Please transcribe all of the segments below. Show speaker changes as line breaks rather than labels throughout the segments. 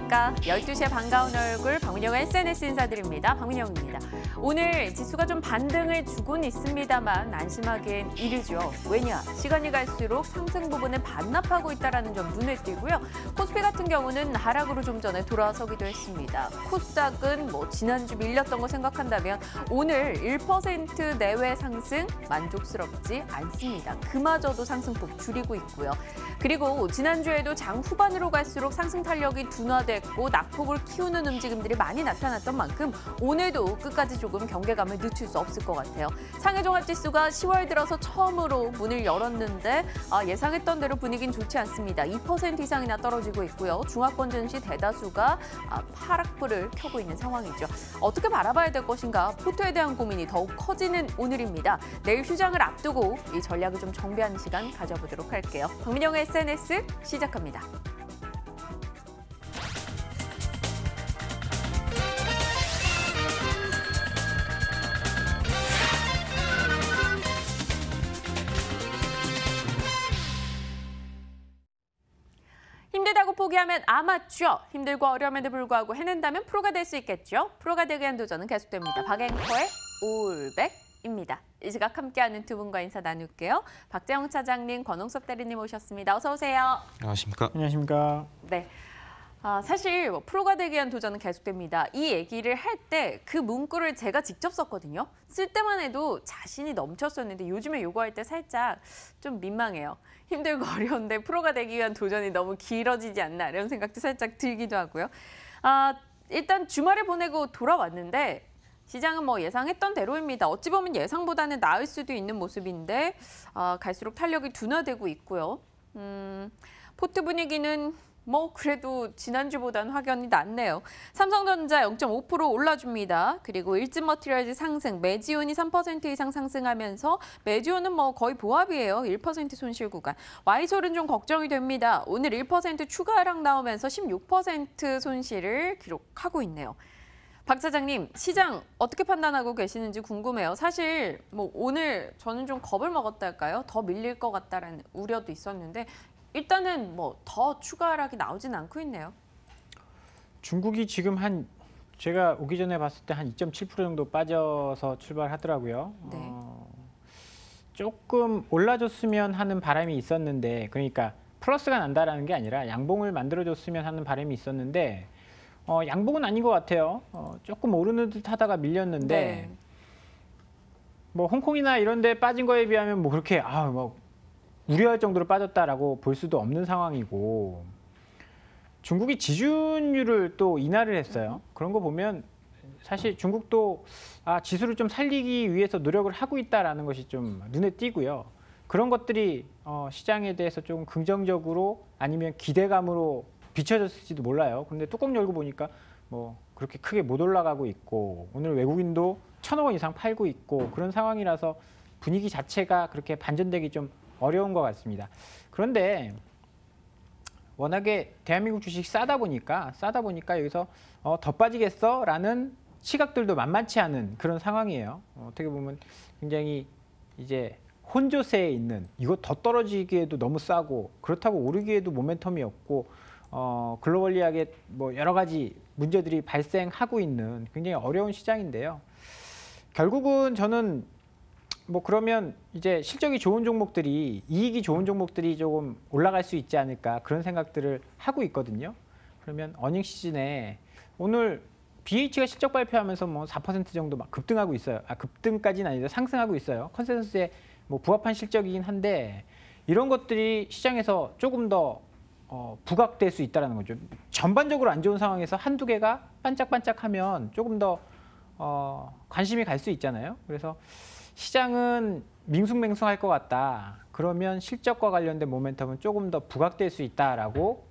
안녕하십니까. 12시에 반가운 얼굴 박민영의 SNS 인사드립니다. 박민영입니다. 오늘 지수가 좀 반등을 주고는 있습니다만 안심하기엔 이르죠. 왜냐? 시간이 갈수록 상승 부분을 반납하고 있다는 점 눈에 띄고요. 코스피 같은 경우는 하락으로 좀 전에 돌아서기도 했습니다. 코스닥은 지난주 밀렸던 거 생각한다면 오늘 1% 내외 상승 만족스럽지 않습니다. 그마저도 상승폭 줄이고 있고요. 그리고 지난주에도 장 후반으로 갈수록 상승 탄력이 둔화됐고 낙폭을 키우는 움직임들이 많이 나타났던 만큼 오늘도 끝까지 조금 경계감을 늦출 수 없을 것 같아요. 상해종합지수가 10월 들어서 처음으로 문을 열었는데 예상했던 대로 분위기는 좋지 않습니다. 2% 이상이나 떨어지고 있고요. 중화권 증시 대다수가 하락불을 켜고 있는 상황이죠. 어떻게 바라봐야 될 것인가? 포트에 대한 고민이 더욱 커지는 오늘입니다. 내일 휴장을 앞두고 이 전략을 좀 정비하는 시간 가져보도록 할게요. 박민영의 SNS 시작합니다. 힘들다고 포기하면 아마추어, 힘들고 어려움에도 불구하고 해낸다면 프로가 될 수 있겠죠. 프로가 되기 위한 도전은 계속됩니다. 박앵커의 올백입니다. 이 시각 함께하는 두 분과 인사 나눌게요. 박재영 차장님, 권홍섭 대리님 오셨습니다. 어서 오세요.
안녕하십니까.
안녕하십니까.
네. 사실 프로가 되기 위한 도전은 계속됩니다. 이 얘기를 할 때 그 문구를 제가 직접 썼거든요. 쓸 때만 해도 자신이 넘쳤었는데 요즘에 요거할 때 살짝 좀 민망해요. 힘들고 어려운데 프로가 되기 위한 도전이 너무 길어지지 않나 이런 생각도 살짝 들기도 하고요. 일단 주말을 보내고 돌아왔는데 시장은 예상했던 대로입니다. 어찌 보면 예상보다는 나을 수도 있는 모습인데 갈수록 탄력이 둔화되고 있고요. 포트 분위기는 그래도 지난주보다는 확연히 낫네요. 삼성전자 0.5% 올라줍니다. 그리고 일진머티리얼즈 상승, 매지온이 3% 이상 상승하면서 매지온은 거의 보합이에요. 1% 손실 구간. 와이솔은 좀 걱정이 됩니다. 오늘 1% 추가 하락 나오면서 16% 손실을 기록하고 있네요. 박 차장님, 시장 어떻게 판단하고 계시는지 궁금해요. 사실 오늘 저는 좀 겁을 먹었달까요? 더 밀릴 것 같다라는 우려도 있었는데 일단은 더 추가 하락이 나오진 않고 있네요.
중국이 지금 제가 오기 전에 봤을 때 한 2.7% 정도 빠져서 출발하더라고요.
네.
조금 올라줬으면 하는 바람이 있었는데, 그러니까 플러스가 난다라는 게 아니라 양봉을 만들어줬으면 하는 바람이 있었는데 양봉은 아닌 것 같아요. 조금 오르는 듯 하다가 밀렸는데
네.
홍콩이나 이런 데 빠진 거에 비하면 그렇게 우려할 정도로 빠졌다라고 볼 수도 없는 상황이고, 중국이 지준율을 또 인하를 했어요. 그런 거 보면 사실 중국도 지수를 좀 살리기 위해서 노력을 하고 있다라는 것이 좀 눈에 띄고요. 그런 것들이 시장에 대해서 좀 긍정적으로 아니면 기대감으로 비춰졌을지도 몰라요. 그런데 뚜껑 열고 보니까 그렇게 크게 못 올라가고 있고, 오늘 외국인도 1,000억 원 이상 팔고 있고 그런 상황이라서 분위기 자체가 그렇게 반전되기 좀 어려운 것 같습니다. 그런데 워낙에 대한민국 주식 싸다 보니까 여기서 더 빠지겠어라는 시각들도 만만치 않은 그런 상황이에요. 어떻게 보면 굉장히 이제 혼조세에 있는, 이거 더 떨어지기에도 너무 싸고 그렇다고 오르기에도 모멘텀이 없고 글로벌리하게 여러 가지 문제들이 발생하고 있는 굉장히 어려운 시장인데요. 결국은 저는 그러면 이제 실적이 좋은 종목들이, 이익이 좋은 종목들이 조금 올라갈 수 있지 않을까 그런 생각들을 하고 있거든요. 그러면 어닝 시즌에 오늘 BH가 실적 발표하면서 4% 정도 막 급등하고 있어요. 급등까지는 아니라 상승하고 있어요. 컨센서스에 부합한 실적이긴 한데 이런 것들이 시장에서 조금 더 부각될 수 있다는 거죠. 전반적으로 안 좋은 상황에서 한두 개가 반짝반짝하면 조금 더 관심이 갈 수 있잖아요. 그래서 시장은 밍숭맹숭할 것 같다. 그러면 실적과 관련된 모멘텀은 조금 더 부각될 수 있다라고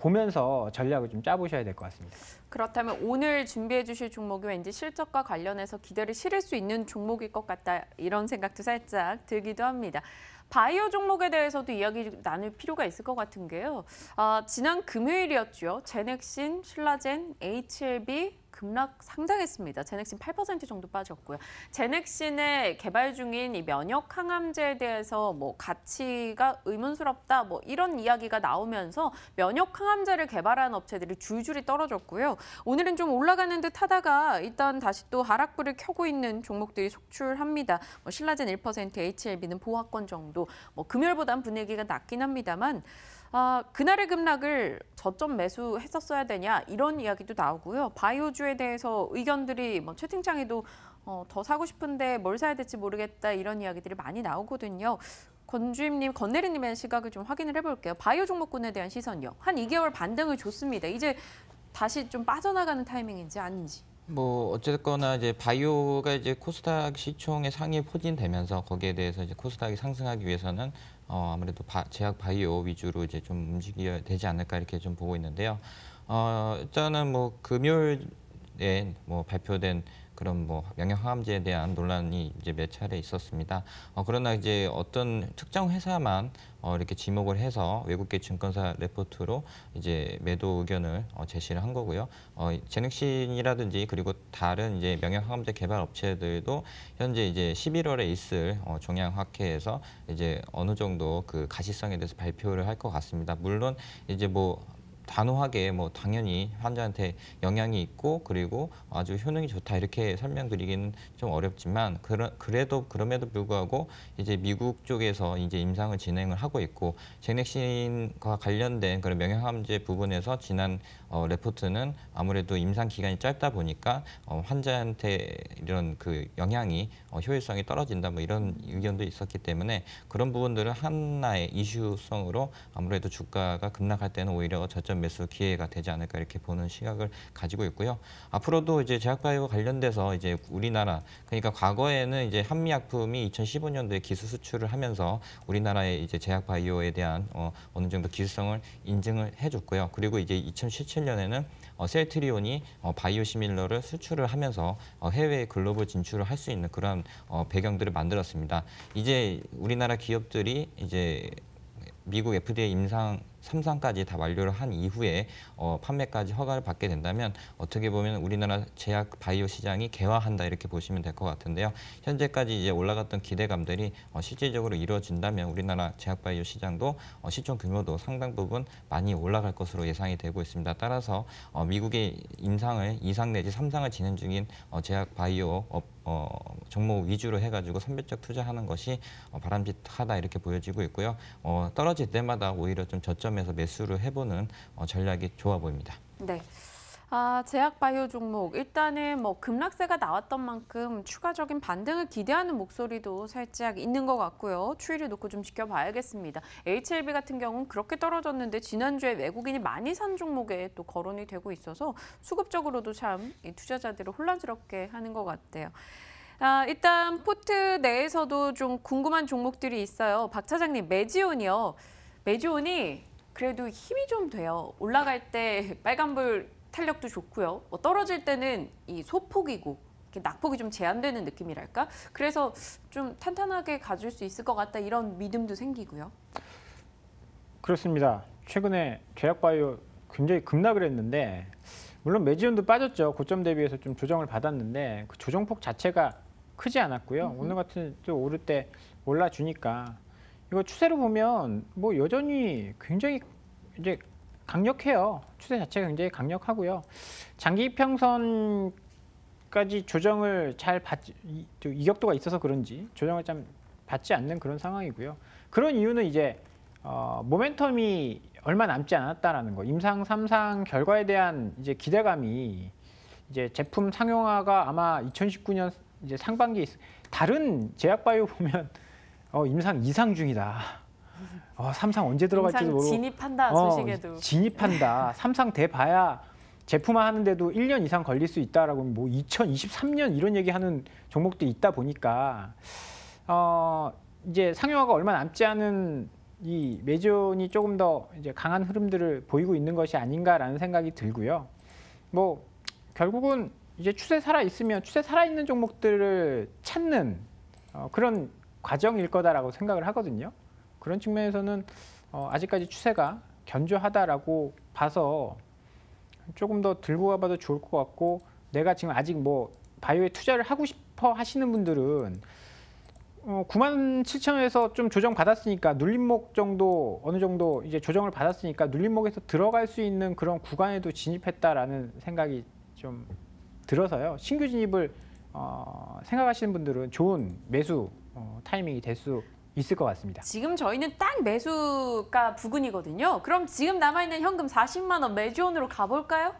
보면서 전략을 좀 짜보셔야 될 것 같습니다.
그렇다면 오늘 준비해 주실 종목이 왠지 실적과 관련해서 기대를 실을 수 있는 종목일 것 같다. 이런 생각도 살짝 들기도 합니다. 바이오 종목에 대해서도 이야기 나눌 필요가 있을 것 같은 게요. 지난 금요일이었죠. 제넥신, 신라젠, HLB, 급락 상당했습니다. 제넥신 8% 정도 빠졌고요. 제넥신의 개발 중인 이 면역 항암제에 대해서 뭐 가치가 의문스럽다 뭐 이런 이야기가 나오면서 면역 항암제를 개발한 업체들이 줄줄이 떨어졌고요. 오늘은 좀 올라가는 듯 하다가 일단 다시 또 하락불을 켜고 있는 종목들이 속출합니다. 뭐 신라젠 1%, HLB는 보합권 정도. 뭐 금요일보단 분위기가 낮긴 합니다만 그날의 급락을 저점 매수했었어야 되냐 이런 이야기도 나오고요. 바이오주에 대해서 의견들이 뭐 채팅창에도 더 사고 싶은데 뭘 사야 될지 모르겠다 이런 이야기들이 많이 나오거든요. 권주임님, 권내리님의 시각을 좀 확인을 해볼게요. 바이오 종목군에 대한 시선이요. 한 2개월 반등을 줬습니다. 이제 다시 좀 빠져나가는 타이밍인지 아닌지.
뭐 어쨌거나 이제 바이오가 이제 코스닥 시총의 상위에 포진되면서 거기에 대해서 이제 코스닥이 상승하기 위해서는 아무래도 제약 바이오 위주로 이제 좀 움직여야 되지 않을까 이렇게 좀 보고 있는데요. 일단은 뭐 금요일에 뭐 발표된 그런 뭐 명령항암제에 대한 논란이 이제 몇 차례 있었습니다. 그러나 이제 어떤 특정 회사만 이렇게 지목을 해서 외국계 증권사 레포트로 이제 매도 의견을 제시를 한 거고요. 제넥신이라든지 그리고 다른 이제 명령항암제 개발 업체들도 현재 이제 11월에 있을 종양학회에서 이제 어느 정도 그 가시성에 대해서 발표를 할 것 같습니다. 물론 이제 뭐 단호하게 뭐 당연히 환자한테 영향이 있고 그리고 아주 효능이 좋다 이렇게 설명드리기는 좀 어렵지만 그럼에도 불구하고 이제 미국 쪽에서 이제 임상을 진행을 하고 있고 제넥신과 관련된 그런 명형암제 부분에서 지난 레포트는 아무래도 임상 기간이 짧다 보니까 환자한테 이런 그 영향이 효율성이 떨어진다 뭐 이런 의견도 있었기 때문에 그런 부분들은 하나의 이슈성으로 아무래도 주가가 급락할 때는 오히려 저점 매수 기회가 되지 않을까 이렇게 보는 시각을 가지고 있고요. 앞으로도 이제 제약바이오 관련돼서 이제 우리나라 그러니까 과거에는 이제 한미약품이 2015년도에 기술 수출을 하면서 우리나라의 이제 제약바이오에 대한 어느 정도 기술성을 인증을 해줬고요. 그리고 이제 2017년에는 셀트리온이 바이오시밀러를 수출을 하면서 해외 글로벌 진출을 할 수 있는 그런 배경들을 만들었습니다. 이제 우리나라 기업들이 이제 미국 FDA 임상 3상까지 다 완료를 한 이후에 판매까지 허가를 받게 된다면 어떻게 보면 우리나라 제약 바이오 시장이 개화한다 이렇게 보시면 될 것 같은데요. 현재까지 이제 올라갔던 기대감들이 실질적으로 이루어진다면 우리나라 제약 바이오 시장도 시총 규모도 상당 부분 많이 올라갈 것으로 예상이 되고 있습니다. 따라서 미국의 임상을 2상 내지 3상을 진행 중인 제약 바이오 종목 위주로 해가지고 선별적 투자하는 것이 바람직하다 이렇게 보여지고 있고요. 떨어질 때마다 오히려 좀 저점에서 매수를 해보는 전략이 좋아 보입니다.
네. 제약 바이오 종목 일단은 뭐 급락세가 나왔던 만큼 추가적인 반등을 기대하는 목소리도 살짝 있는 것 같고요. 추이를 놓고 좀 지켜봐야겠습니다. HLB 같은 경우는 그렇게 떨어졌는데 지난주에 외국인이 많이 산 종목에 또 거론이 되고 있어서 수급적으로도 참 투자자들을 혼란스럽게 하는 것 같아요. 일단 포트 내에서도 좀 궁금한 종목들이 있어요. 박 차장님, 메지온이요. 메지온이 그래도 힘이 좀 돼요. 올라갈 때 빨간불 탄력도 좋고요. 떨어질 때는 이 소폭이고 이렇게 낙폭이 좀 제한되는 느낌이랄까? 그래서 좀 탄탄하게 가줄 수 있을 것 같다 이런 믿음도 생기고요.
그렇습니다. 최근에 제약바이오 굉장히 급락을 했는데 물론 메지온도 빠졌죠. 고점 대비해서 좀 조정을 받았는데 그 조정폭 자체가 크지 않았고요. 오늘 같은 또 오를 때 올라주니까 이거 추세로 보면 뭐 여전히 굉장히 이제 강력해요. 추세 자체가 굉장히 강력하고요. 장기 이평선까지 조정을 잘 받지, 이격도가 있어서 그런지 조정을 좀 받지 않는 그런 상황이고요. 그런 이유는 이제 모멘텀이 얼마 남지 않았다라는 거. 임상 3상 결과에 대한 이제 기대감이 이제 제품 상용화가 아마 2019년 이제 상반기에 다른 제약바이오 보면 임상 2상 중이다. 3상 언제 들어갈지도 모르고
진입한다 소식에도.
진입한다. 3상 돼봐야 제품화 하는데도 1년 이상 걸릴 수 있다라고 뭐 2023년 이런 얘기하는 종목도 있다 보니까 이제 상용화가 얼마 남지 않은 이 메지온이 조금 더 이제 강한 흐름들을 보이고 있는 것이 아닌가라는 생각이 들고요. 뭐 결국은 이제 추세 살아 있으면 추세 살아 있는 종목들을 찾는 그런 과정일 거다라고 생각을 하거든요. 그런 측면에서는 아직까지 추세가 견조하다라고 봐서 조금 더 들고 가봐도 좋을 것 같고 내가 지금 아직 뭐 바이오에 투자를 하고 싶어 하시는 분들은 97,000원에서 좀 조정 받았으니까 눌림목 정도 어느 정도 이제 조정을 받았으니까 눌림목에서 들어갈 수 있는 그런 구간에도 진입했다라는 생각이 좀 들어서요. 신규 진입을 생각하시는 분들은 좋은 매수 타이밍이 될 수 있을 것 같습니다.
지금 저희는 딱 매수가 부근이거든요. 그럼 지금 남아있는 현금 40만 원 매주원으로 가볼까요?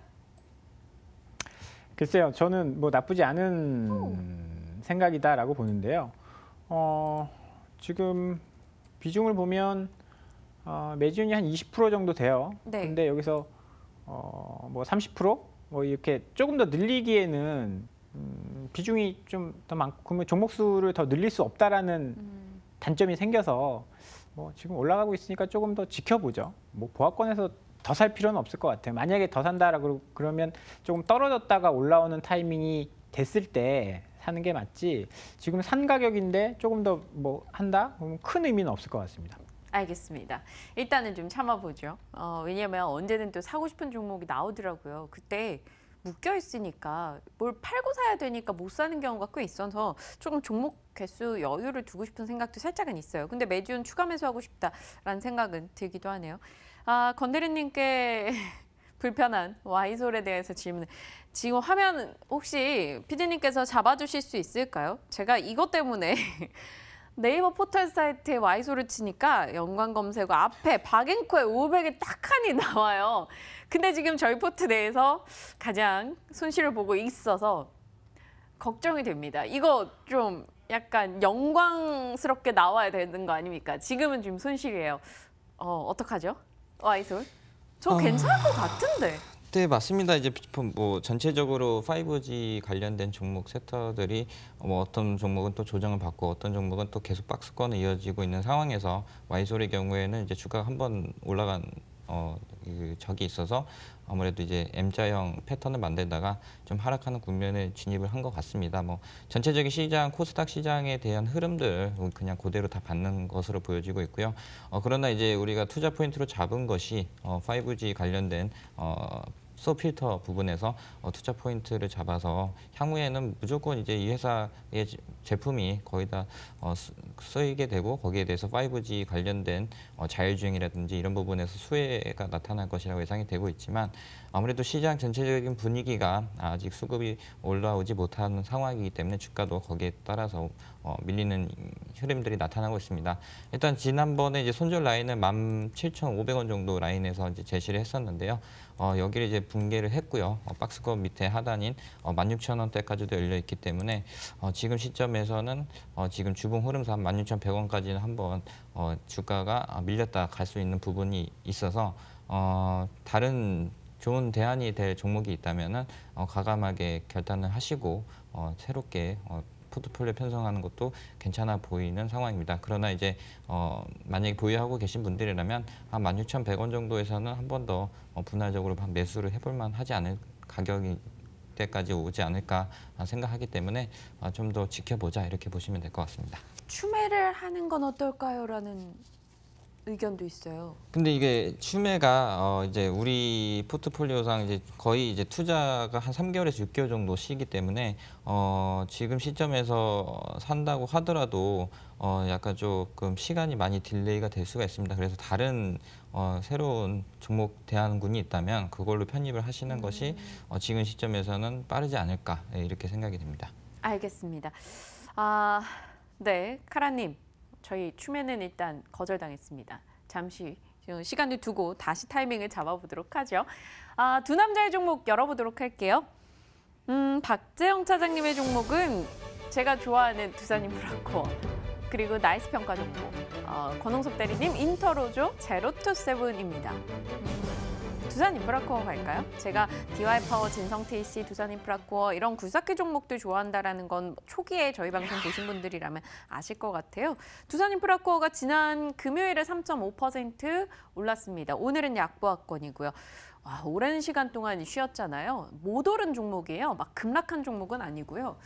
글쎄요, 저는 뭐 나쁘지 않은 생각이다라고 보는데요. 지금 비중을 보면 매지훈이 한 20% 정도 돼요.
네.
근데 여기서 뭐 30% 뭐 이렇게 조금 더 늘리기에는 비중이 좀 더 많고 그러면 종목 수를 더 늘릴 수 없다라는 단점이 생겨서 뭐 지금 올라가고 있으니까 조금 더 지켜보죠. 뭐 보합권에서 더 살 필요는 없을 것 같아요. 만약에 더 산다라고 그러면 조금 떨어졌다가 올라오는 타이밍이 됐을 때 사는 게 맞지. 지금 산 가격인데 조금 더 뭐 한다? 그러면 큰 의미는 없을 것 같습니다.
알겠습니다. 일단은 좀 참아보죠. 왜냐면 언제든 또 사고 싶은 종목이 나오더라고요. 그때 묶여 있으니까 뭘 팔고 사야 되니까 못 사는 경우가 꽤 있어서 조금 종목 개수 여유를 두고 싶은 생각도 살짝은 있어요. 근데 매주는 추가 매수하고 싶다라는 생각은 들기도 하네요. 건대리님께 불편한 와이솔에 대해서 질문을 지금 화면 혹시 피디님께서 잡아주실 수 있을까요? 제가 이것 때문에 네이버 포털 사이트에 와이솔을 치니까 연관 검색어 앞에 박앤코에 500에 딱 하니 나와요. 근데 지금 저희 포트 내에서 가장 손실을 보고 있어서 걱정이 됩니다. 이거 좀 약간 영광스럽게 나와야 되는 거 아닙니까? 지금은 좀 손실이에요. 어떡하죠? 와이솔? 저 괜찮을 것 같은데.
네, 맞습니다. 이제 뭐 전체적으로 5G 관련된 종목 섹터들이 뭐 어떤 종목은 또 조정을 받고 어떤 종목은 또 계속 박스권을 이어지고 있는 상황에서 와이솔의 경우에는 이제 주가가 한번 올라간 그 적이 있어서 아무래도 이제 M자형 패턴을 만들다가 좀 하락하는 국면에 진입을 한 것 같습니다. 뭐 전체적인 시장, 코스닥 시장에 대한 흐름들 그냥 그대로 다 받는 것으로 보여지고 있고요. 그러나 이제 우리가 투자 포인트로 잡은 것이 5G 관련된 소 필터 부분에서 투자 포인트를 잡아서 향후에는 무조건 이제 이 회사의 제품이 거의 다 쓰이게 되고 거기에 대해서 5G 관련된 자율주행이라든지 이런 부분에서 수혜가 나타날 것이라고 예상이 되고 있지만 아무래도 시장 전체적인 분위기가 아직 수급이 올라오지 못하는 상황이기 때문에 주가도 거기에 따라서 밀리는 흐름들이 나타나고 있습니다. 일단 지난번에 이제 손절 라인을 17,500원 정도 라인에서 이제 제시를 했었는데요. 여기를 이제 붕괴를 했고요. 박스권 밑에 하단인 16,000원대까지도 열려 있기 때문에 지금 시점에서는 지금 주봉 흐름상 16,100원까지는 한번 주가가 밀렸다 갈 수 있는 부분이 있어서 다른 좋은 대안이 될 종목이 있다면은 과감하게 결단을 하시고 새롭게 포트폴리오 편성하는 것도 괜찮아 보이는 상황입니다. 그러나 이제 만약에 보유하고 계신 분들이라면 한 16,100원 정도에서는 한 번 더 분할적으로 매수를 해볼 만하지 않을 가격이 때까지 오지 않을까 생각하기 때문에 좀 더 지켜보자 이렇게 보시면 될 것 같습니다.
추매를 하는 건 어떨까요? 라는 의견도 있어요.
근데 이게 추매가 이제 우리 포트폴리오상 이제 거의 이제 투자가 한 3개월에서 6개월 정도 시기 때문에 지금 시점에서 산다고 하더라도 약간 조금 시간이 많이 딜레이가 될 수가 있습니다. 그래서 다른 새로운 종목 대안군이 있다면 그걸로 편입을 하시는 것이 지금 시점에서는 빠르지 않을까 이렇게 생각이 됩니다.
알겠습니다. 네, 카라님. 저희 추매는 일단 거절당했습니다. 잠시 시간을 두고 다시 타이밍을 잡아보도록 하죠. 두 남자의 종목 열어보도록 할게요. 박재영 차장님의 종목은 제가 좋아하는 두산인프라코어 그리고 나이스 평가 종목 권홍섭 대리님 인터로조 제로투세븐입니다. 두산인프라코어 갈까요? 제가 DY파워, 진성TC, 두산인프라코어 이런 굴삭기 종목들 좋아한다라는 건 초기에 저희 방송 보신 분들이라면 아실 것 같아요. 두산인프라코어가 지난 금요일에 3.5% 올랐습니다. 오늘은 약보합권이고요. 오랜 시간 동안 쉬었잖아요. 못 오른 종목이에요. 막 급락한 종목은 아니고요.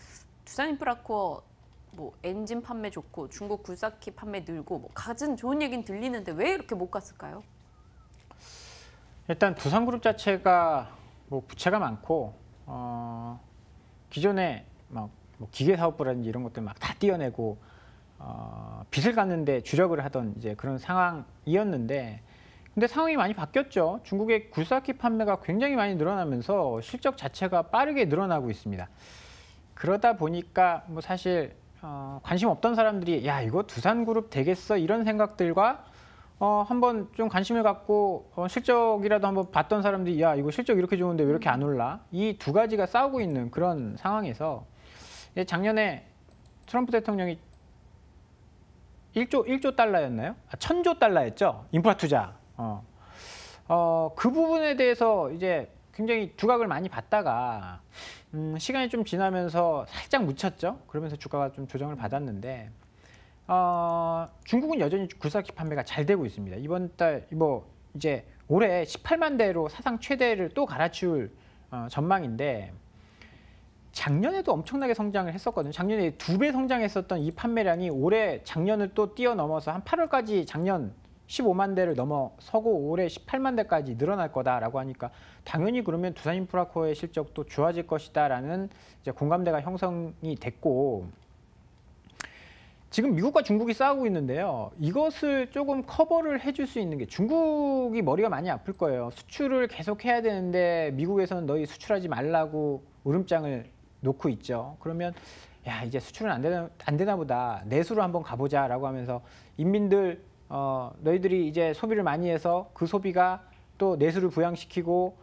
두산인프라코어 뭐 엔진 판매 좋고 중국 굴삭기 판매 늘고 뭐 가진 좋은 얘기는 들리는데 왜 이렇게 못 갔을까요?
일단 두산그룹 자체가 뭐 부채가 많고 기존에 막 뭐 기계 사업부라든지 이런 것들 막 다 띄어내고 빚을 갚는데 주력을 하던 이제 그런 상황이었는데, 근데 상황이 많이 바뀌었죠. 중국의 굴삭기 판매가 굉장히 많이 늘어나면서 실적 자체가 빠르게 늘어나고 있습니다. 그러다 보니까 뭐 사실 관심 없던 사람들이 야 이거 두산그룹 되겠어 이런 생각들과 한번 좀 관심을 갖고 실적이라도 한번 봤던 사람들이 야 이거 실적 이렇게 좋은데 왜 이렇게 안 올라? 이 두 가지가 싸우고 있는 그런 상황에서 작년에 트럼프 대통령이 1조 달러였나요? 1000조 달러였죠. 인프라 투자. 그 부분에 대해서 이제 굉장히 두각을 많이 봤다가 시간이 좀 지나면서 살짝 묻혔죠. 그러면서 주가가 좀 조정을 받았는데 중국은 여전히 굴삭기 판매가 잘 되고 있습니다. 이번 달 이제 올해 18만 대로 사상 최대를 또 갈아치울 전망인데, 작년에도 엄청나게 성장을 했었거든요. 작년에 2배 성장했었던 이 판매량이 올해 작년을 또 뛰어넘어서 한 8월까지 작년 15만 대를 넘어서고 올해 18만 대까지 늘어날 거다라고 하니까 당연히 그러면 두산인프라코어의 실적도 좋아질 것이다라는 이제 공감대가 형성이 됐고, 지금 미국과 중국이 싸우고 있는데요. 이것을 조금 커버를 해줄 수 있는 게, 중국이 머리가 많이 아플 거예요. 수출을 계속 해야 되는데 미국에서는 너희 수출하지 말라고 울음장을 놓고 있죠. 그러면 야 이제 수출은 안 되나 보다. 내수로 한번 가보자라고 하면서 인민들 너희들이 이제 소비를 많이 해서 그 소비가 또 내수를 부양시키고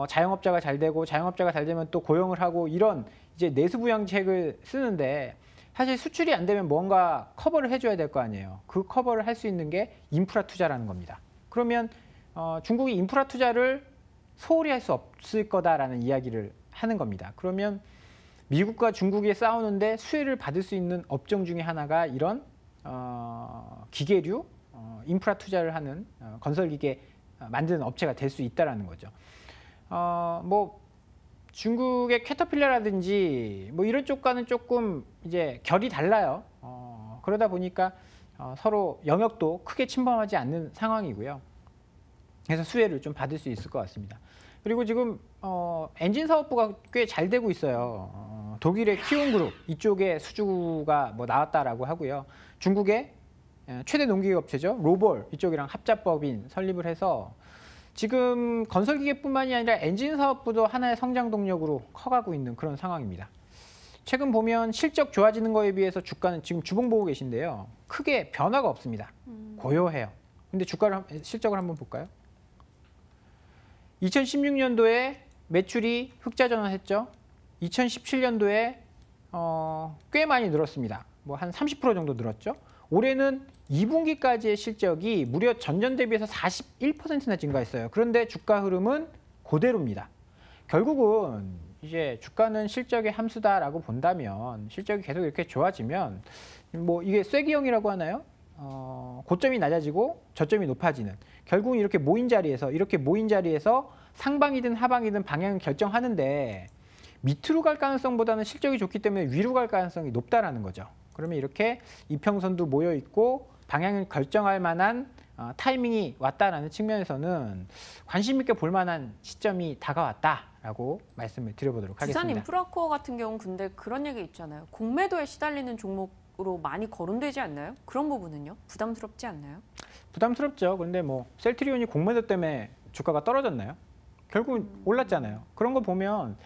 자영업자가 잘 되고, 자영업자가 잘 되면 또 고용을 하고, 이런 이제 내수 부양책을 쓰는데, 사실 수출이 안 되면 뭔가 커버를 해줘야 될 거 아니에요. 그 커버를 할 수 있는 게 인프라 투자라는 겁니다. 그러면 중국이 인프라 투자를 소홀히 할 수 없을 거다라는 이야기를 하는 겁니다. 그러면 미국과 중국이 싸우는데 수혜를 받을 수 있는 업종 중에 하나가 이런 기계류 인프라 투자를 하는 건설기계 만드는 업체가 될 수 있다라는 거죠. 뭐 중국의 캐터필러라든지 뭐 이런 쪽과는 조금 이제 결이 달라요. 그러다 보니까 서로 영역도 크게 침범하지 않는 상황이고요. 그래서 수혜를 좀 받을 수 있을 것 같습니다. 그리고 지금 엔진 사업부가 꽤 잘 되고 있어요. 독일의 키움그룹 이쪽에 수주가 뭐 나왔다라고 하고요. 중국의 최대 농기계 업체죠. 로볼 이쪽이랑 합작법인 설립을 해서 지금 건설기계뿐만이 아니라 엔진 사업부도 하나의 성장 동력으로 커가고 있는 그런 상황입니다. 최근 보면 실적 좋아지는 거에 비해서 주가는 지금 주봉 보고 계신데요. 크게 변화가 없습니다. 고요해요. 근데 실적을 한번 볼까요? 2016년도에 매출이 흑자 전환했죠. 2017년도에 꽤 많이 늘었습니다. 뭐 한 30% 정도 늘었죠. 올해는 2분기까지의 실적이 무려 전년 대비해서 41%나 증가했어요. 그런데 주가 흐름은 그대로입니다. 결국은 이제 주가는 실적의 함수다라고 본다면, 실적이 계속 이렇게 좋아지면 뭐 이게 쐐기형이라고 하나요? 고점이 낮아지고 저점이 높아지는, 결국은 이렇게 모인 자리에서 상방이든 하방이든 방향을 결정하는데, 밑으로 갈 가능성보다는 실적이 좋기 때문에 위로 갈 가능성이 높다라는 거죠. 그러면 이렇게 이평선도 모여 있고 방향을 결정할 만한 타이밍이 왔다라는 측면에서는 관심 있게 볼 만한 시점이 다가왔다라고 말씀을 드려보도록 하겠습니다.
두산 인프라코어 같은 경우는 근데 그런 얘기 있잖아요. 공매도에 시달리는 종목으로 많이 거론되지 않나요? 그런 부분은요? 부담스럽지 않나요?
부담스럽죠. 그런데 뭐 셀트리온이 공매도 때문에 주가가 떨어졌나요? 결국은 올랐잖아요. 그런 거 보면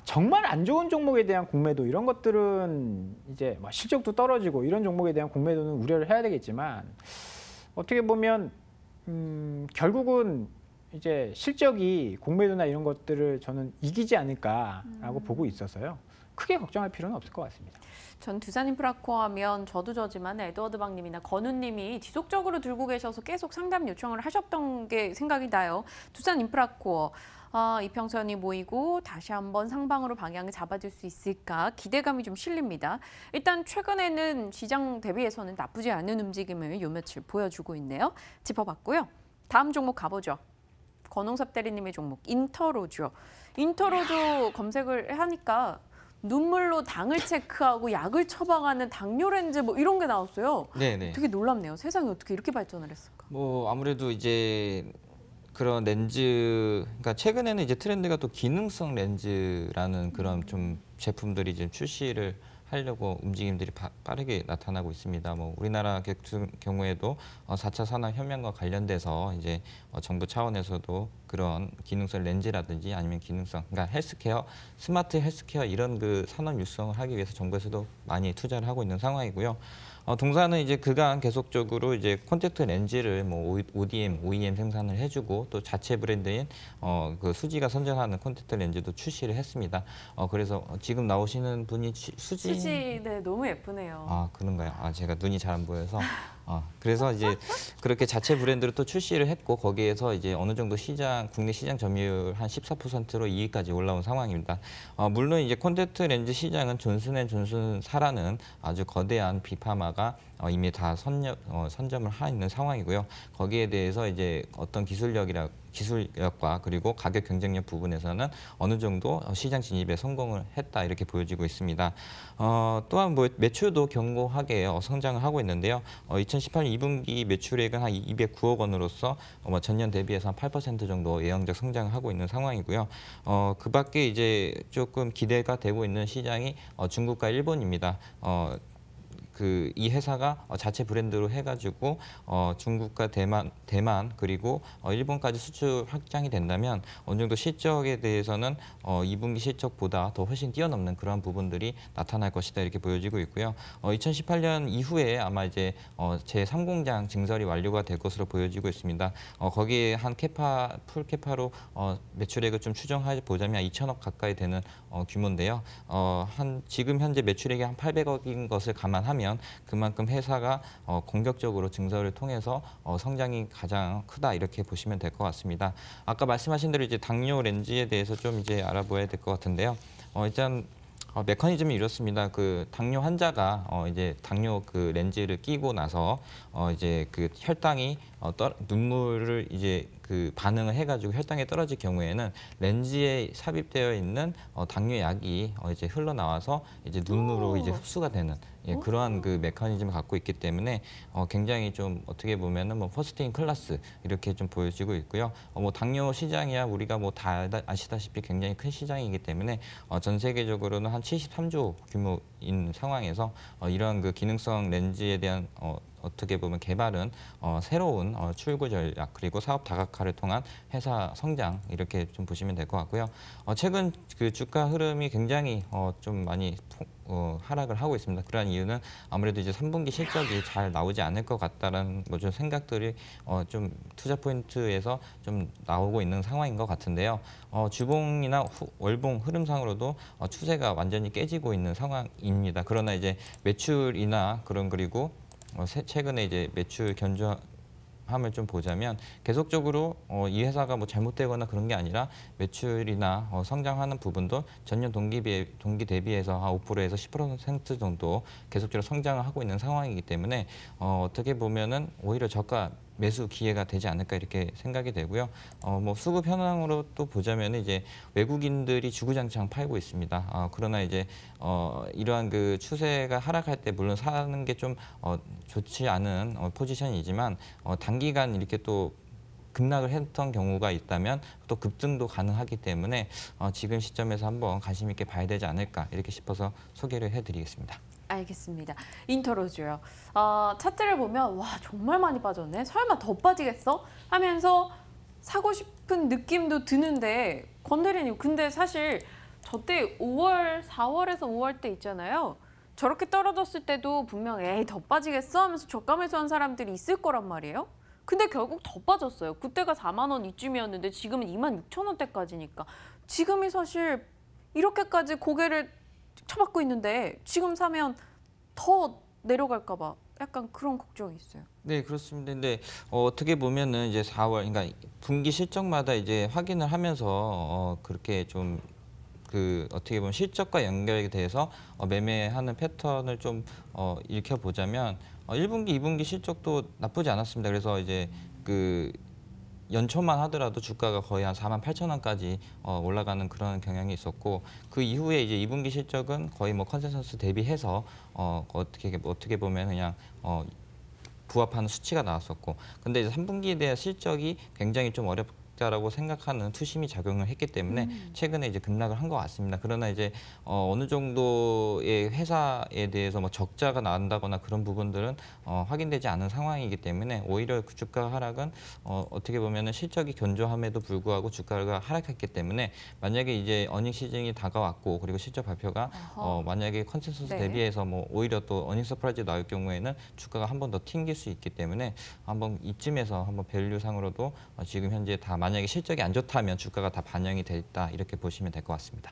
정말 안 좋은 종목에 대한 공매도, 이런 것들은 이제 뭐 실적도 떨어지고 이런 종목에 대한 공매도는 우려를 해야 되겠지만, 어떻게 보면 결국은 이제 실적이 공매도나 이런 것들을 저는 이기지 않을까라고 보고 있어서요. 크게 걱정할 필요는 없을 것 같습니다.
전 두산인프라코어 하면 저도 저지만 에드워드 박님이나 건우님이 지속적으로 들고 계셔서 계속 상담 요청을 하셨던 게 생각이 나요. 두산인프라코어. 이평선이 모이고 다시 한번 상방으로 방향을 잡아줄 수 있을까 기대감이 좀 실립니다. 일단 최근에는 시장 대비해서는 나쁘지 않은 움직임을 요 며칠 보여주고 있네요. 짚어봤고요. 다음 종목 가보죠. 권홍섭 대리님의 종목 인터로죠. 인터로조 검색을 하니까 눈물로 당을 체크하고 약을 처방하는 당뇨 렌즈 뭐 이런 게 나왔어요.
네네.
되게 놀랍네요. 세상이 어떻게 이렇게 발전을 했을까?
뭐 아무래도 이제 그런 렌즈, 그러니까 최근에는 이제 트렌드가 또 기능성 렌즈라는 그런 좀 제품들이 지금 출시를 하려고 움직임들이 빠르게 나타나고 있습니다. 뭐 우리나라 같은 경우에도 4차 산업혁명과 관련돼서 이제 정부 차원에서도 그런 기능성 렌즈라든지 아니면 기능성, 그러니까 헬스케어, 스마트 헬스케어 이런 그 산업 육성을 하기 위해서 정부에서도 많이 투자를 하고 있는 상황이고요. 동사는 이제 그간 계속적으로 이제 콘택트 렌즈를 뭐 ODM, OEM 생산을 해주고 또 자체 브랜드인 그 수지가 선정하는 콘택트 렌즈도 출시를 했습니다. 그래서 지금 나오시는 분이
수지, 네, 너무 예쁘네요.
아, 그런가요? 제가 눈이 잘 안 보여서. 그래서 이제 그렇게 자체 브랜드로 또 출시를 했고 거기에서 이제 어느 정도 국내 시장 점유율 한 14%로 2위까지 올라온 상황입니다. 물론 이제 콘택트 렌즈 시장은 존슨앤존슨사라는 아주 거대한 빅파마가 이미 다 선점을 하 있는 상황이고요. 거기에 대해서 이제 어떤 기술력과 그리고 가격 경쟁력 부분에서는 어느 정도 시장 진입에 성공을 했다 이렇게 보여지고 있습니다. 또한 뭐 매출도 견고하게 성장을 하고 있는데요. 2018년 2분기 매출액은 한 209억 원으로서 전년 대비해서 한 8% 정도 예상적 성장을 하고 있는 상황이고요. 그 밖에 이제 조금 기대가 되고 있는 시장이 중국과 일본입니다. 이 회사가 자체 브랜드로 해가지고 중국과 대만 그리고 일본까지 수출 확장이 된다면 어느 정도 실적에 대해서는 2분기 실적보다 더 훨씬 뛰어넘는 그러한 부분들이 나타날 것이다 이렇게 보여지고 있고요. 2018년 이후에 아마 이제 제3공장 증설이 완료가 될 것으로 보여지고 있습니다. 거기에 풀 캐파로 매출액을 좀 추정해 보자면 2천억 가까이 되는 규모인데요. 지금 현재 매출액이 한 800억인 것을 감안하면 그만큼 회사가 공격적으로 증설을 통해서 성장이 가장 크다 이렇게 보시면 될 것 같습니다. 아까 말씀하신 대로 이제 당뇨 렌즈에 대해서 좀 이제 알아봐야 될 것 같은데요. 일단 메커니즘이 이렇습니다. 그 당뇨 환자가 이제 당뇨 그 렌즈를 끼고 나서 이제 그 혈당이 눈물을 이제 그 반응을 해가지고 혈당이 떨어질 경우에는 렌즈에 삽입되어 있는 당뇨 약이 이제 흘러나와서 이제 눈으로 이제 흡수가 되는 그러한 그 메커니즘을 갖고 있기 때문에 굉장히 좀 어떻게 보면은 뭐 퍼스트인 클래스 이렇게 좀 보여지고 있고요. 뭐 당뇨 시장이야 우리가 뭐 다 아시다시피 굉장히 큰 시장이기 때문에 전 세계적으로는 한 73조 규모인 상황에서 이러한 그 기능성 렌즈에 대한 어떻게 보면 개발은 새로운 출구 전략 그리고 사업 다각화를 통한 회사 성장 이렇게 좀 보시면 될 것 같고요. 최근 그 주가 흐름이 굉장히 좀 많이 하락을 하고 있습니다. 그러한 이유는 아무래도 이제 3분기 실적이 잘 나오지 않을 것 같다라는 뭐 좀 생각들이 좀 투자 포인트에서 좀 나오고 있는 상황인 것 같은데요. 주봉이나 월봉 흐름상으로도 추세가 완전히 깨지고 있는 상황입니다. 그러나 이제 매출이나 그리고 최근에 이제 매출 견조함을 좀 보자면 계속적으로 이 회사가 뭐 잘못되거나 그런 게 아니라 매출이나 성장하는 부분도 전년 동기 대비해서 한 5%에서 10% 정도 계속적으로 성장을 하고 있는 상황이기 때문에 어떻게 보면은 오히려 저가 매수 기회가 되지 않을까 이렇게 생각이 되고요. 뭐 수급 현황으로 또 보자면 이제 외국인들이 주구장창 팔고 있습니다. 그러나 이제 이러한 그 추세가 하락할 때 물론 사는 게 좀 좋지 않은 포지션이지만 단기간 이렇게 또 급락을 했던 경우가 있다면 또 급등도 가능하기 때문에 지금 시점에서 한번 관심 있게 봐야 되지 않을까 이렇게 싶어서 소개를 해드리겠습니다.
알겠습니다. 인터로즈요. 차트를 보면 와 정말 많이 빠졌네. 설마 더 빠지겠어? 하면서 사고 싶은 느낌도 드는데 권대리님 근데 사실 저때 4월에서 5월 때 있잖아요. 저렇게 떨어졌을 때도 분명 에이 더 빠지겠어? 하면서 저가 매수한 사람들이 있을 거란 말이에요. 근데 결국 더 빠졌어요. 그때가 4만 원 이쯤이었는데 지금은 2만 6천 원대까지니까 지금이 사실 이렇게까지 고개를 쳐받고 있는데 지금 사면 더 내려갈까 봐 약간 그런 걱정이 있어요.
네, 그렇습니다. 근데 어떻게 보면은 이제 4월, 그러니까 분기 실적마다 이제 확인을 하면서 그렇게 좀 그 어떻게 보면 실적과 연결에 대해서 매매하는 패턴을 좀 읽혀보자면 1분기, 2분기 실적도 나쁘지 않았습니다. 그래서 이제 그 연초만 하더라도 주가가 거의 한 48,000원까지 올라가는 그런 경향이 있었고 그 이후에 이제 2분기 실적은 거의 뭐 컨센서스 대비해서 어떻게 보면 그냥 부합하는 수치가 나왔었고 근데 이제 3분기에 대한 실적이 굉장히 좀 적자라고 생각하는 투심이 작용을 했기 때문에 최근에 이제 급락을 한 것 같습니다. 그러나 이제 어느 정도의 회사에 대해서 뭐 적자가 난다거나 그런 부분들은 확인되지 않은 상황이기 때문에 오히려 그 주가 하락은 어떻게 보면은 실적이 견조함에도 불구하고 주가가 하락했기 때문에 만약에 이제 어닝 시즌이 다가왔고 그리고 실적 발표가 만약에 컨센서스
네.
대비해서 뭐 오히려 또 어닝 서프라이즈 나올 경우에는 주가가 한 번 더 튕길 수 있기 때문에 한번 이쯤에서 한번 밸류상으로도 지금 현재 다 만약에 실적이 안 좋다면 주가가 다 반영이 됐다 이렇게 보시면 될 것 같습니다.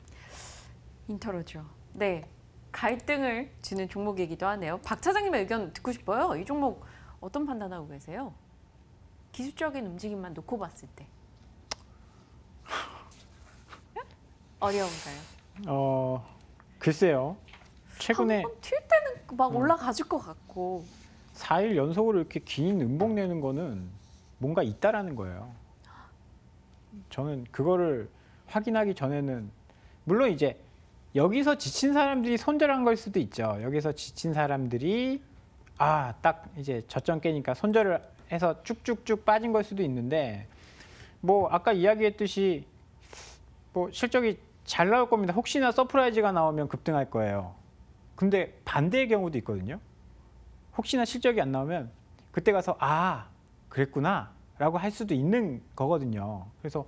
인터로죠. 네, 갈등을 주는 종목이기도 하네요. 박 차장님의 의견 듣고 싶어요. 이 종목 어떤 판단하고 계세요? 기술적인 움직임만 놓고 봤을 때. 어려운가요?
글쎄요. 최근에
한번 튈 때는 막 올라가줄 것 같고.
4일 연속으로 이렇게 긴 음봉 내는 거는 뭔가 있다라는 거예요. 저는 그거를 확인하기 전에는 물론 이제 여기서 지친 사람들이 손절한 걸 수도 있죠. 여기서 지친 사람들이 딱 이제 저점 깨니까 손절을 해서 쭉쭉쭉 빠진 걸 수도 있는데 뭐 아까 이야기했듯이 뭐 실적이 잘 나올 겁니다. 혹시나 서프라이즈가 나오면 급등할 거예요. 근데 반대의 경우도 있거든요. 혹시나 실적이 안 나오면 그때 가서 그랬구나 라고 할 수도 있는 거거든요. 그래서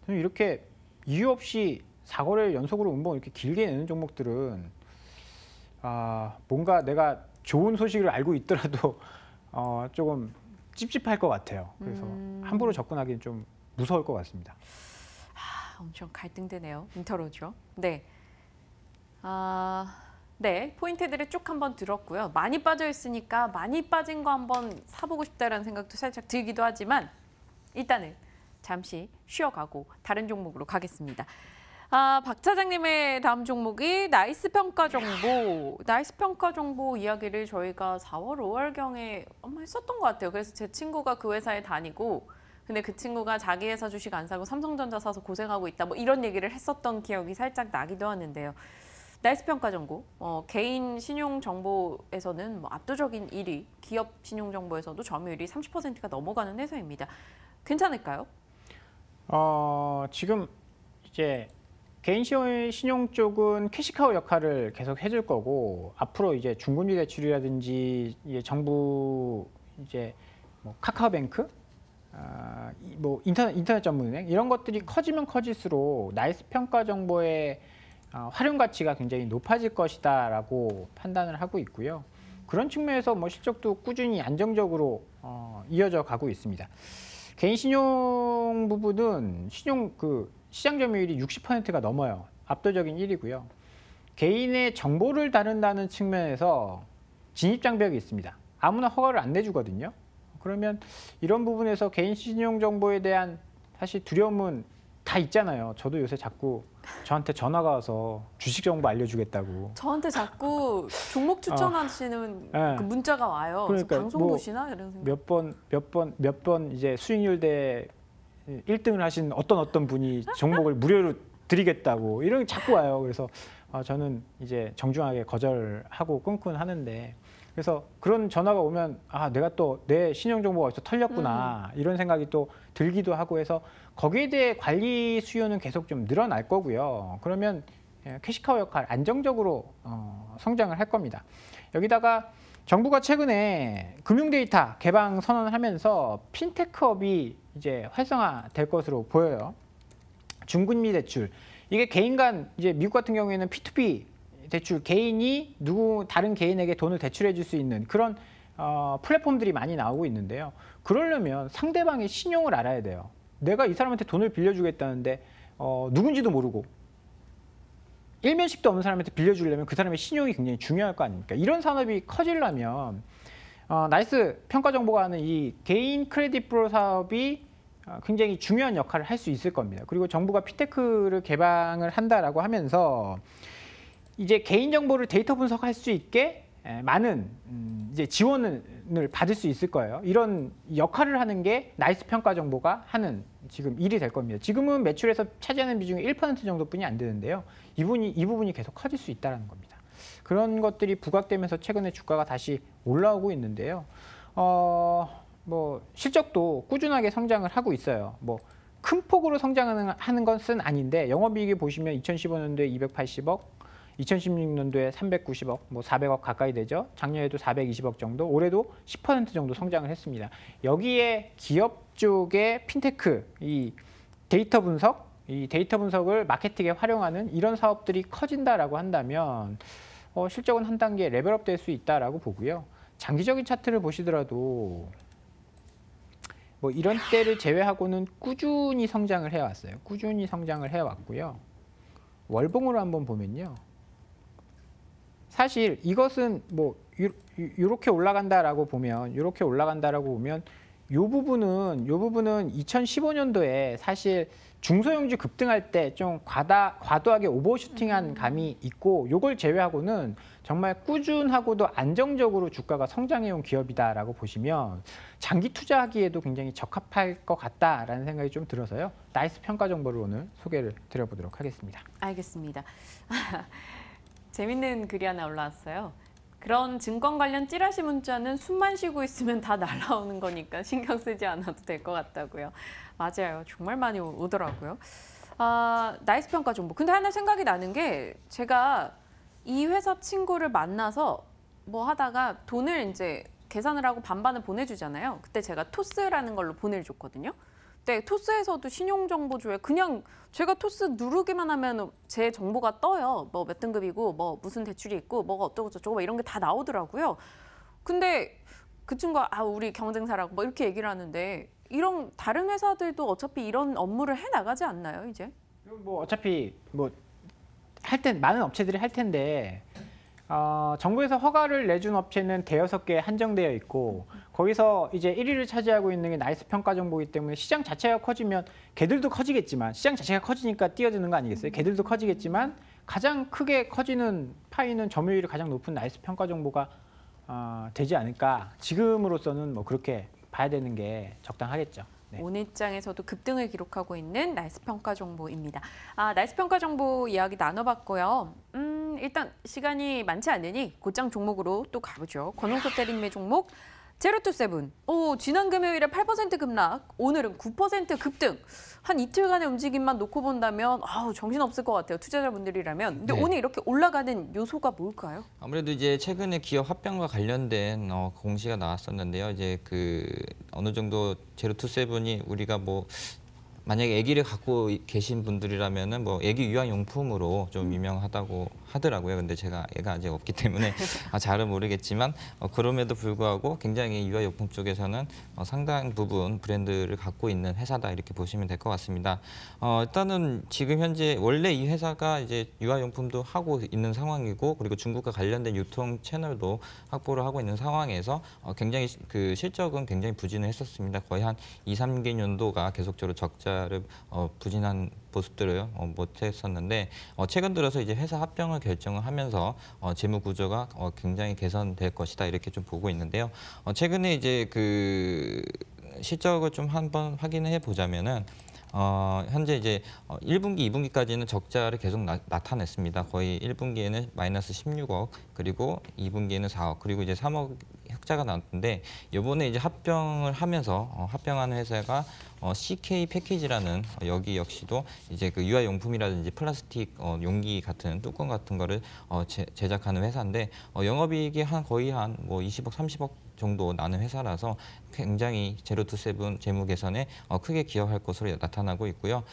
저는 이렇게 이유 없이 4거래일 연속으로 음봉 이렇게 길게 내는 종목들은 뭔가 내가 좋은 소식을 알고 있더라도 조금 찝찝할 것 같아요. 그래서 함부로 접근하기는 좀 무서울 것 같습니다.
엄청 갈등되네요. 인터로죠. 네. 네, 포인트들을 쭉 한번 들었고요. 많이 빠져 있으니까 많이 빠진 거 한번 사보고 싶다라는 생각도 살짝 들기도 하지만 일단은 잠시 쉬어가고 다른 종목으로 가겠습니다. 박 차장님의 다음 종목이 나이스 평가 정보. 나이스 평가 정보 이야기를 저희가 4월, 5월경에 아마 했었던 것 같아요. 그래서 제 친구가 그 회사에 다니고 근데 그 친구가 자기 회사 주식 안 사고 삼성전자 사서 고생하고 있다. 뭐 이런 얘기를 했었던 기억이 살짝 나기도 하는데요. 나이스 평가 정보, 개인 신용 정보에서는 뭐 압도적인 1위, 기업 신용 정보에서도 점유율이 30%가 넘어가는 회사입니다. 괜찮을까요?
지금 이제 개인 신용 쪽은 캐시카우 역할을 계속 해줄 거고 앞으로 이제 중금리 대출이라든지 이제 정부 이제 뭐 카카오뱅크, 뭐 인터넷 전문은행 이런 것들이 커지면 커질수록 나이스 평가 정보의 활용 가치가 굉장히 높아질 것이다라고 판단을 하고 있고요. 그런 측면에서 뭐 실적도 꾸준히 안정적으로 이어져 가고 있습니다. 개인 신용 부분은 시장 점유율이 60%가 넘어요. 압도적인 1위고요. 개인의 정보를 다룬다는 측면에서 진입 장벽이 있습니다. 아무나 허가를 안 내주거든요. 그러면 이런 부분에서 개인 신용 정보에 대한 사실 두려움은 다 있잖아요. 저도 요새 자꾸 저한테 전화가 와서 주식 정보 알려주겠다고.
저한테 자꾸 종목 추천하시는
네.
그 문자가 와요.
그러니까
방송
뭐
보시나 이런 생각.
몇 번 이제 수익률 대 1등을 하신 어떤 분이 종목을 무료로 드리겠다고 이런 게 자꾸 와요. 그래서 저는 이제 정중하게 거절하고 끊곤 하는데 그래서 그런 전화가 오면 내가 또 내 신용 정보가 어디서 털렸구나 이런 생각이 또 들기도 하고 해서 거기에 대해 관리 수요는 계속 좀 늘어날 거고요. 그러면 캐시카우 역할 안정적으로 성장을 할 겁니다. 여기다가 정부가 최근에 금융 데이터 개방 선언을 하면서 핀테크업이 이제 활성화될 것으로 보여요. 중금리 대출 이게 개인 간 이제 미국 같은 경우에는 P2P 대출 개인이 다른 개인에게 돈을 대출해 줄 수 있는 그런 플랫폼들이 많이 나오고 있는데요. 그러려면 상대방의 신용을 알아야 돼요. 내가 이 사람한테 돈을 빌려주겠다는데 누군지도 모르고 일면식도 없는 사람한테 빌려주려면 그 사람의 신용이 굉장히 중요할 거 아닙니까? 이런 산업이 커지려면 나이스 평가 정보가 하는 이 개인 크레딧 브로 사업이 굉장히 중요한 역할을 할 수 있을 겁니다. 그리고 정부가 피테크를 개방을 한다라고 하면서 이제 개인 정보를 데이터 분석할 수 있게 많은 이제 지원을 받을 수 있을 거예요. 이런 역할을 하는 게 나이스 평가 정보가 하는 지금 일이 될 겁니다. 지금은 매출에서 차지하는 비중이 1% 정도뿐이 안 되는데요. 이 부분이 계속 커질 수 있다는 겁니다. 그런 것들이 부각되면서 최근에 주가가 다시 올라오고 있는데요. 뭐 실적도 꾸준하게 성장을 하고 있어요. 뭐 큰 폭으로 성장하는 것은 아닌데 영업이익이 보시면 2015년도에 280억, 2016년도에 390억, 뭐 400억 가까이 되죠. 작년에도 420억 정도, 올해도 10% 정도 성장을 했습니다. 여기에 기업 쪽의 핀테크, 이 데이터 분석을 마케팅에 활용하는 이런 사업들이 커진다라고 한다면 실적은 한 단계 레벨업 될 수 있다라고 보고요. 장기적인 차트를 보시더라도 뭐 이런 때를 제외하고는 꾸준히 성장을 해왔어요. 꾸준히 성장을 해왔고요. 월봉으로 한번 보면요. 사실 이것은 뭐 이렇게 올라간다라고 보면 이 부분은 2015년도에 사실 중소형주 급등할 때 좀 과도하게 오버슈팅한 감이 있고, 요걸 제외하고는 정말 꾸준하고도 안정적으로 주가가 성장해온 기업이다라고 보시면 장기 투자하기에도 굉장히 적합할 것 같다라는 생각이 좀 들어서요. 나이스 평가 정보를 오늘 소개를 드려보도록 하겠습니다.
알겠습니다. 재밌는 글이 하나 올라왔어요. 그런 증권 관련 찌라시 문자는 숨만 쉬고 있으면 다 날아오는 거니까 신경 쓰지 않아도 될 것 같다고요. 맞아요. 정말 많이 오더라고요. 나이스 평가 정보. 근데 하나 생각이 나는 게, 제가 이 회사 친구를 만나서 뭐 하다가 돈을 이제 계산을 하고 반반을 보내주잖아요. 그때 제가 토스라는 걸로 보내줬거든요. 근데 토스에서도 신용정보조회 그냥 제가 토스 누르기만 하면 제 정보가 떠요. 뭐 몇 등급이고 뭐 무슨 대출이 있고 뭐가 어쩌고 저쩌고 이런 게 다 나오더라고요. 근데 그 친구가 우리 경쟁사라고 뭐 이렇게 얘기를 하는데, 이런 다른 회사들도 어차피 이런 업무를 해 나가지 않나요, 이제?
뭐 어차피 뭐 할 땐 많은 업체들이 할 텐데 정부에서 허가를 내준 업체는 대여섯 개 한정되어 있고, 거기서 이제 1위를 차지하고 있는 게 나이스 평가 정보이기 때문에 시장 자체가 커지면 걔들도 커지겠지만, 시장 자체가 커지니까 뛰어드는 거 아니겠어요? 걔들도 커지겠지만 가장 크게 커지는 파이는 점유율이 가장 높은 나이스 평가 정보가 되지 않을까. 지금으로서는 뭐 그렇게 봐야 되는 게 적당하겠죠. 네.
오늘장에서도 급등을 기록하고 있는 나이스 평가 정보입니다. 나이스 평가 정보 이야기 나눠봤고요. 일단 시간이 많지 않으니 곧장 종목으로 또 가보죠. 권홍석 대리님의 종목 제로투세븐. 지난 금요일에 8% 급락, 오늘은 9% 급등. 한 이틀간의 움직임만 놓고 본다면 정신없을 것 같아요, 투자자분들이라면. 근데
네.
오늘 이렇게 올라가는 요소가 뭘까요?
아무래도 이제 최근에 기업 합병과 관련된 공시가 나왔었는데요. 이제 그 어느 정도 제로투세븐이 우리가 뭐 만약에 아기를 갖고 계신 분들이라면은 뭐 아기 유아용품으로 좀 유명하다고 하더라고요. 근데 제가 애가 아직 없기 때문에 잘은 모르겠지만 그럼에도 불구하고 굉장히 유아용품 쪽에서는 상당 부분 브랜드를 갖고 있는 회사다, 이렇게 보시면 될 것 같습니다. 일단은 지금 현재 원래 이 회사가 이제 유아용품도 하고 있는 상황이고, 그리고 중국과 관련된 유통 채널도 확보를 하고 있는 상황에서 굉장히 그 실적은 굉장히 부진을 했었습니다. 거의 한 2, 3개년도가 계속적으로 적자를 부진한 모습들을 못했었는데, 최근 들어서 이제 회사 합병을 결정을 하면서 재무 구조가 굉장히 개선될 것이다, 이렇게 좀 보고 있는데요. 최근에 이제 그 실적을 좀 한번 확인해 보자면은 현재 이제 1분기, 2분기까지는 적자를 계속 나타냈습니다. 거의 1분기에는 마이너스 16억, 그리고 2분기에는 4억, 그리고 이제 3억 흑자가 나왔는데, 이번에 이제 합병을 하면서 합병하는 회사가 CK 패키지라는, 여기 역시도 이제 그 유아용품이라든지 플라스틱 용기 같은 뚜껑 같은 거를 제작하는 회사인데, 영업이익이 거의 한 뭐 20억, 30억 정도 나는 회사라서 굉장히 제로투세븐 재무 개선에 크게 기여할 것으로 나타나고 있고요.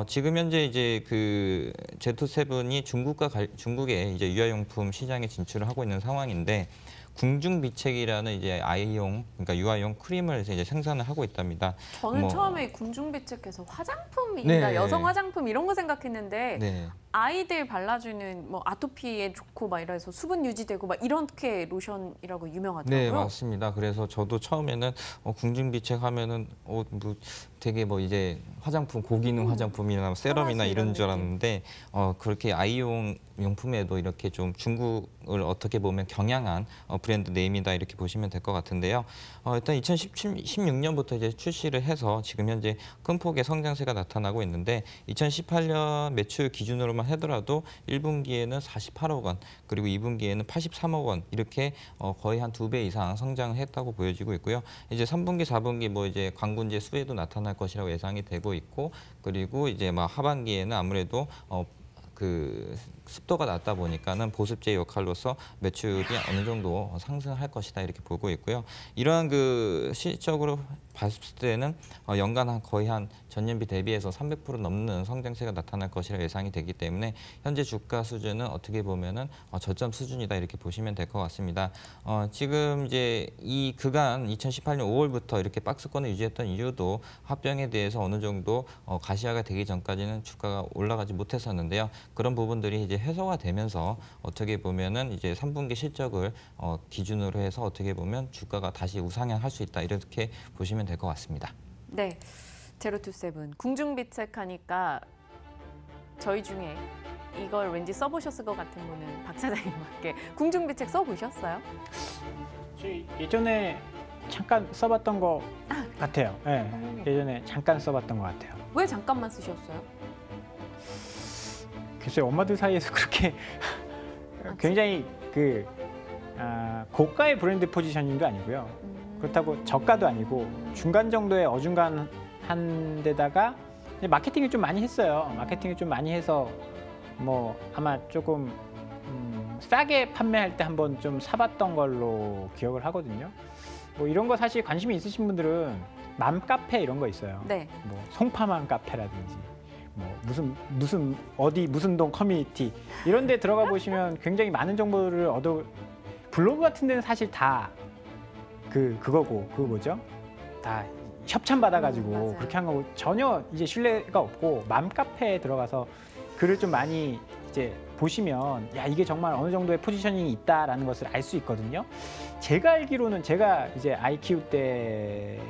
지금 현재 이제 그 제로투세븐이 중국의 이제 유아용품 시장에 진출을 하고 있는 상황인데, 궁중비책이라는 이제 아이용, 그러니까 유아용 크림을 이제 생산을 하고 있답니다.
저는 처음에 궁중비책에서 화장품이나
네.
여성 화장품 이런 거 생각했는데,
네.
아이들 발라주는 뭐 아토피에 좋고 막 이래서 수분 유지되고 막 이렇게 로션이라고 유명하더라고요.
네, 맞습니다. 그래서 저도 처음에는 궁중비책 하면은 뭐 되게 뭐 이제 화장품, 고기능 화장품이나 세럼이나
플라시
이런
이런
줄 알았는데 그렇게 아이용 용품에도 이렇게 좀 중국을 어떻게 보면 경향한 브랜드 네임이다 이렇게 보시면 될 것 같은데요. 일단 2016년부터 이제 출시를 해서 지금 현재 큰 폭의 성장세가 나타나고 있는데 2018년 매출 기준으로만 하더라도 1분기에는 48억 원, 그리고 2분기에는 83억 원 이렇게 거의 한 2배 이상 성장을 했다고 보여지고 있고요. 이제 3분기, 4분기 뭐 이제 관군제 수혜도 나타날 것이라고 예상이 되고 있고, 그리고 이제 막 하반기에는 아무래도 그 습도가 낮다 보니까는 보습제 역할로서 매출이 어느 정도 상승할 것이다 이렇게 보고 있고요. 이러한 그 실적으로 봤을 때는 연간 거의 한 전년비 대비해서 300% 넘는 성장세가 나타날 것이라 예상이 되기 때문에 현재 주가 수준은 어떻게 보면은 저점 수준이다 이렇게 보시면 될 것 같습니다. 지금 이제 이 그간 2018년 5월부터 이렇게 박스권을 유지했던 이유도 합병에 대해서 어느 정도 가시화가 되기 전까지는 주가가 올라가지 못했었는데요. 그런 부분들이 이제 해소가 되면서 어떻게 보면은 이제 3분기 실적을 기준으로 해서 어떻게 보면 주가가 다시 우상향할 수 있다 이렇게 보시면 될 것 같습니다.
네, 제로투세븐 궁중비책 하니까 저희 중에 이걸 왠지 써보셨을 것 같은 분은 박 차장님밖에. 궁중비책 써보셨어요?
저희 예전에 잠깐 써봤던 것 같아요. 네, 예전에 잠깐 써봤던 것 같아요.
왜 잠깐만 쓰셨어요?
글쎄요, 엄마들 사이에서 그렇게 굉장히 그 고가의 브랜드 포지셔닝도 아니고요. 그렇다고 저가도 아니고 중간 정도의 어중간한 데다가 이제 마케팅을 좀 많이 했어요. 마케팅을 좀 많이 해서 뭐 아마 조금 싸게 판매할 때 한번 좀 사봤던 걸로 기억을 하거든요. 뭐 이런 거 사실 관심이 있으신 분들은 맘카페 이런 거 있어요.
네.
뭐 송파맘 카페라든지 뭐 무슨 동 커뮤니티 이런 데 들어가 보시면 굉장히 많은 정보를 블로그 같은 데는 사실 다 그거고 그거 뭐죠? 다 협찬 받아가지고
맞아요.
그렇게 한 거고 전혀 이제 신뢰가 없고 맘카페에 들어가서 글을 좀 많이 이제 보시면 야 이게 정말 어느 정도의 포지셔닝이 있다라는 것을 알 수 있거든요. 제가 알기로는 제가 이제 아이 키울 때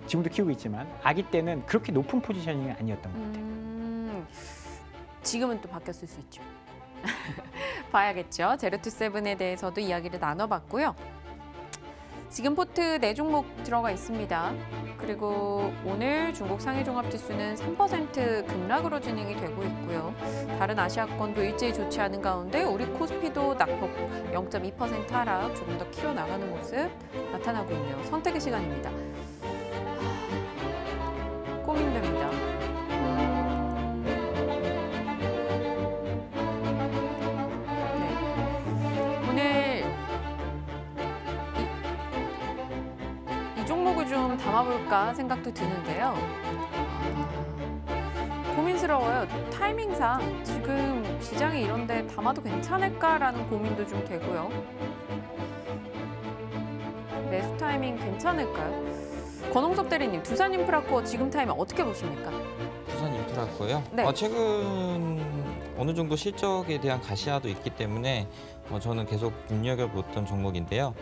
지금도 키우고 있지만 아기 때는 그렇게 높은 포지셔닝은 아니었던 것 같아요.
지금은 또 바뀌었을 수 있죠. 봐야겠죠. 제로투세븐에 대해서도 이야기를 나눠봤고요. 지금 포트 4종목 들어가 있습니다. 그리고 오늘 중국 상해종합지수는 3% 급락으로 진행이 되고 있고요. 다른 아시아권도 일제히 좋지 않은 가운데 우리 코스피도 낙폭 0.2% 하락, 조금 더 키워나가는 모습 나타나고 있네요. 선택의 시간입니다. 고민됩니다. 종목을 좀 담아볼까 생각도 드는데요. 고민스러워요. 타이밍상 지금 시장이 이런데 담아도 괜찮을까라는 고민도 좀 되고요. 매수 타이밍 괜찮을까요? 권홍섭 대리님, 두산인프라코어 지금 타이밍 어떻게 보십니까?
두산인프라코어요?
네.
최근 어느 정도 실적에 대한 가시화도 있기 때문에 저는 계속 눈여겨봤던 종목인데요.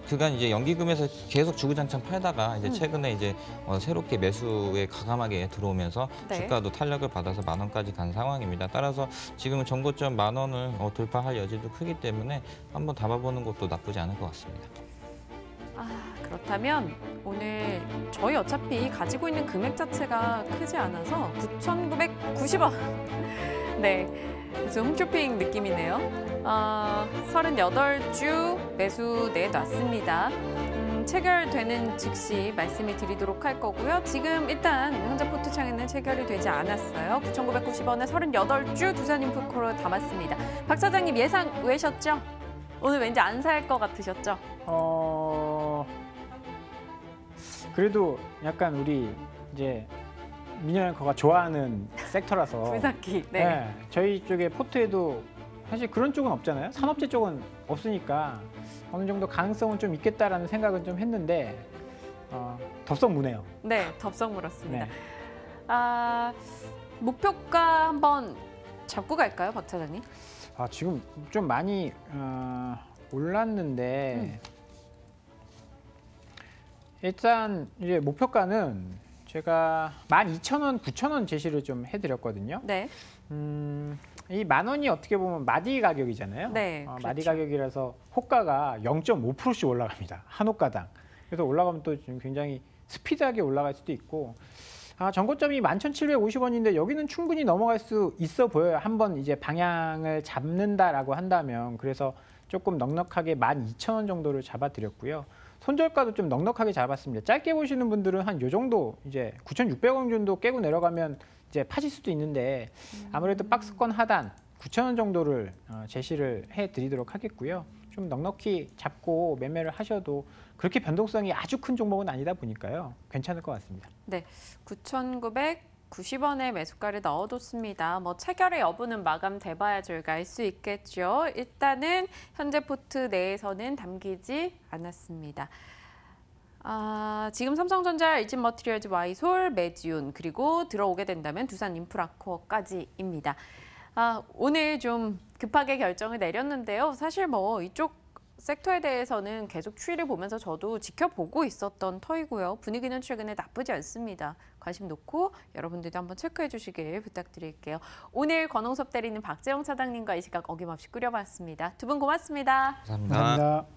그간 이제 연기금에서 계속 주구장창 팔다가 이제 최근에 이제 새롭게 매수에 과감하게 들어오면서
네.
주가도 탄력을 받아서 10,000원까지 간 상황입니다. 따라서 지금은 정고점 10,000원을 돌파할 여지도 크기 때문에 한번 담아보는 것도 나쁘지 않을 것 같습니다.
그렇다면 오늘 저희 어차피 가지고 있는 금액 자체가 크지 않아서 9,990원. 네, 그래서 홈쇼핑 느낌이네요. 38주 매수 내놨습니다. 체결되는 즉시 말씀을 드리도록 할 거고요. 지금 일단 현재 포트창에는 체결이 되지 않았어요. 9,990원에 38주 두산인프라코어 담았습니다. 박 사장님 예상 외셨죠? 오늘 왠지 안 살 것 같으셨죠?
그래도 약간 우리 이제 민현 앵커가 좋아하는 섹터라서
불사키. 네.
네, 저희 쪽에 포트에도 사실 그런 쪽은 없잖아요. 산업재 쪽은 없으니까 어느 정도 가능성은 좀 있겠다라는 생각은 좀 했는데 덥석무네요.
네, 덥석 물었습니다.
네.
목표가 한번 잡고 갈까요, 박 차장님?
지금 좀 많이 올랐는데 일단 이제 목표가는 제가 12,000원, 9,000원 제시를 좀 해드렸거든요.
네.
이 10,000원이 어떻게 보면 마디 가격이잖아요.
네,
마디
그렇죠.
가격이라서 호가가 0.5%씩 올라갑니다. 한 호가당. 그래서 올라가면 또 좀 굉장히 스피드하게 올라갈 수도 있고 전고점이 11,750원인데 여기는 충분히 넘어갈 수 있어 보여요. 한번 이제 방향을 잡는다라고 한다면. 그래서 조금 넉넉하게 12,000원 정도를 잡아드렸고요. 손절가도 좀 넉넉하게 잡았습니다. 짧게 보시는 분들은 한 요 정도 이제 9,600원 정도 깨고 내려가면 이제 파실 수도 있는데 아무래도 박스권 하단 9,000원 정도를 제시를 해드리도록 하겠고요. 좀 넉넉히 잡고 매매를 하셔도 그렇게 변동성이 아주 큰 종목은 아니다 보니까요. 괜찮을 것 같습니다.
네, 9,990원의 매수가를 넣어뒀습니다. 뭐 체결의 여부는 마감돼봐야 저희가 알 수 있겠죠. 일단은 현재 포트 내에서는 담기지 않았습니다. 지금 삼성전자, 일진머티리얼즈, 와이솔, 메지운 그리고 들어오게 된다면 두산인프라코어까지입니다. 오늘 좀 급하게 결정을 내렸는데요. 사실 뭐 이쪽 섹터에 대해서는 계속 추이를 보면서 저도 지켜보고 있었던 터이고요. 분위기는 최근에 나쁘지 않습니다. 관심 놓고 여러분들도 한번 체크해 주시길 부탁드릴게요. 오늘 권홍섭 대리님, 박재영 차장님과 이 시각 어김없이 꾸려봤습니다. 두 분 고맙습니다.
감사합니다.
감사합니다.